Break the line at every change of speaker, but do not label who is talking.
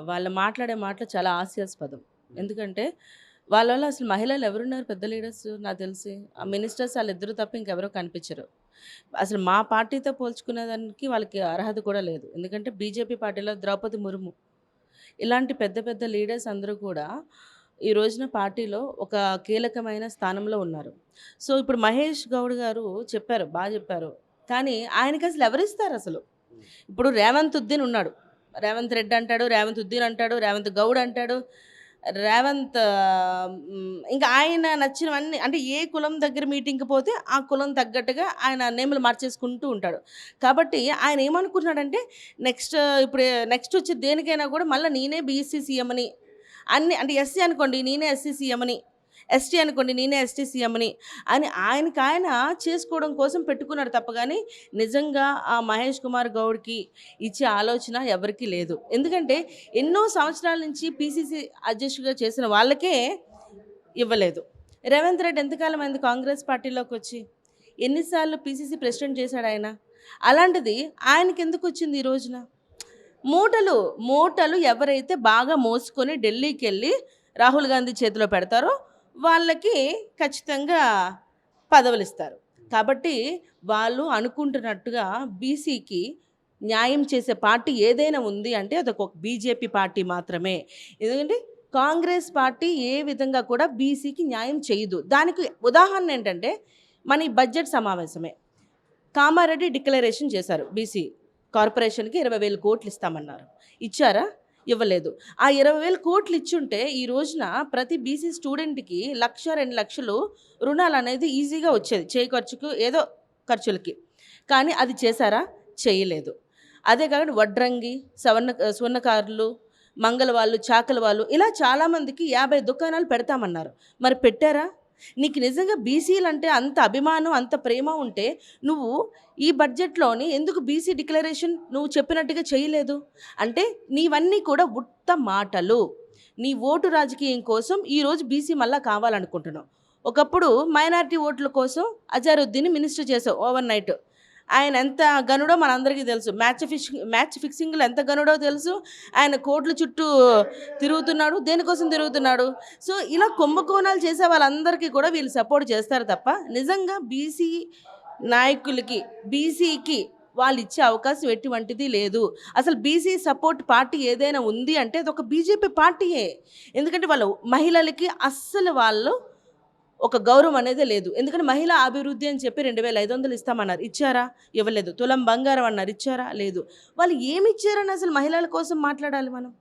వాళ్ళు మాట్లాడే మాటలు చాలా హాస్యాస్పదం. ఎందుకంటే వాళ్ళలో అసలు మహిళలు ఎవరున్నారు పెద్ద లీడర్స్ నాకు తెలిసి. ఆ మినిస్టర్స్ ఆళ్ళిద్దరూ తప్ప ఇంకెవరో కనిపించరు. అసలు మా పార్టీతో పోల్చుకునేదానికి వాళ్ళకి అర్హత కూడా లేదు. ఎందుకంటే బీజేపీ పార్టీలో ద్రౌపది ముర్ము ఇలాంటి పెద్ద పెద్ద లీడర్స్ అందరూ కూడా ఈ రోజున పార్టీలో ఒక కీలకమైన స్థానంలో ఉన్నారు. సో, ఇప్పుడు మహేష్ గౌడ్ గారు చెప్పారు. చెప్పారు. కానీ ఆయనకసలు ఎవరిస్తారసలు? ఇప్పుడు రేవంత్ ఉద్దీన్ ఉన్నాడు. రేవంత్ రెడ్డి అంటాడు, రేవంత్ ఉద్దీన్ అంటాడు, రేవంత్ గౌడ్ అంటాడు. ఇంకా ఆయన నచ్చినవన్నీ అంటే ఏ కులం దగ్గర మీటింగ్‌కి పోతే ఆ కులం తగ్గట్టుగా ఆయన నేములు మార్చేసుకుంటూ ఉంటాడు. కాబట్టి ఆయన ఏమనుకుంటున్నాడంటే ఇప్పుడు నెక్స్ట్ వచ్చే దేనికైనా కూడా మళ్ళా నేనే బీసీ సీఎంని అంటే ఎస్సీ అనుకోండి నేనే ఎస్సీ సీఎంని, ఎస్టీ అనుకోండి నేనే ఎస్టీ సీఎంని అని ఆయనకాయన చేసుకోవడం కోసం పెట్టుకున్నాడు తప్ప గానీ, నిజంగా ఆ మహేష్ కుమార్ గౌడ్‌కి ఇచ్చే ఆలోచన ఎవరికీ లేదు. ఎందుకంటే ఎన్నో సంవత్సరాల నుంచి పీసీసీ అధ్యక్షుడిగా చేసిన వాళ్ళకే ఇవ్వలేదు. రేవంత్ రెడ్డి ఎంతకాలం అయింది కాంగ్రెస్ పార్టీలోకొచ్చి? ఎన్ని సార్లు పీసీసీ ప్రెసిడెంట్ చేశాడాయన? అలాంటిది ఆయనకెందుకొచ్చింది ఈ రోజున? మూటలు, మూటలు ఎవరైతే బాగా మోసుకొని ఢిల్లీకెళ్ళి రాహుల్ గాంధీ చేతిలో పెడతారో వాళ్ళకి ఖచ్చితంగా పదవులిస్తారు. కాబట్టి వాళ్ళు అనుకుంటున్నట్టుగా బీసీకి న్యాయం చేసే పార్టీ ఏదైనా ఉంది అంటే అదొక బీజేపీ పార్టీ మాత్రమే. ఎందుకంటే కాంగ్రెస్ పార్టీ ఏ విధంగా కూడా బీసీకి న్యాయం చేయదు. దానికి ఉదాహరణ ఏంటంటే మన ఈ బడ్జెట్ సమావేశమే. కామారెడ్డి డిక్లరేషన్ చేశారు బీసీ కార్పొరేషన్‌కి 20,000 కోట్లు ఇస్తామన్నారు. ఇచ్చారా? ఇవ్వలేదు. ఆ 20,000 కోట్లు ఇచ్చుంటే ఈ రోజున ప్రతి బీసీ స్టూడెంట్‌కి 1,00,000, 2,00,000 రుణాలనేది ఈజీగా వచ్చేది. చేయి ఖర్చుకు ఏదో ఖర్చులకి. కానీ అది చేశారా? చేయలేదు. అదే కాకుండా వడ్రంగి, స్వర్ణకారులు, మంగలి వాళ్ళు, చాకలి వాళ్ళు ఇలా చాలామందికి 50 దుకాణాలు పెడతామన్నారు. మరి పెట్టారా? నీకు నిజంగా బీసీలంటే అంత అభిమానం, అంత ప్రేమ ఉంటే నువ్వు ఈ బడ్జెట్‌లోని ఎందుకు బీసీ డిక్లరేషన్ నువ్వు చెప్పినట్టుగా చేయలేదు? అంటే నీవన్నీ కూడా ఉత్త మాటలు. నీ ఓటు రాజకీయం కోసం ఈరోజు బీసీ మళ్ళా కావాలనుకుంటున్నావు. ఒకప్పుడు మైనారిటీ ఓట్ల కోసం అజారుద్దీన్‌ని మినిస్టర్ చేసావు ఓవర్‌నైట్. ఆయన ఎంత గనుడో మనందరికీ తెలుసు. మ్యాచ్ ఫిక్సింగ్‌లో ఎంత గనుడో తెలుసు. ఆయన కోట్ల చుట్టూ తిరుగుతున్నాడు. దేనికోసం తిరుగుతున్నాడు? సో, ఇలా కుంభకోణాలు చేసే వాళ్ళందరికీ కూడా వీళ్ళు సపోర్ట్ చేస్తారు తప్ప నిజంగా బీసీ నాయకులకి, బీసీకి వాళ్ళిచ్చే అవకాశం ఎటువంటిది లేదు. అసలు బీసీ సపోర్ట్ పార్టీ ఏదైనా ఉంది అంటే అదొక బీజేపీ పార్టీయే. ఎందుకంటే వాళ్ళు మహిళలకి అస్సలు వాళ్ళు ఒక గౌరవం అనేదే లేదు. ఎందుకంటే మహిళా అభివృద్ధి అని చెప్పి 2,500 ఇస్తామన్నారు. ఇచ్చారా? ఇవ్వలేదు. తులం బంగారం అన్నారు. ఇచ్చారా? లేదు. వాళ్ళు ఏమిచ్చారని అసలు మహిళల కోసం మాట్లాడాలి మనం?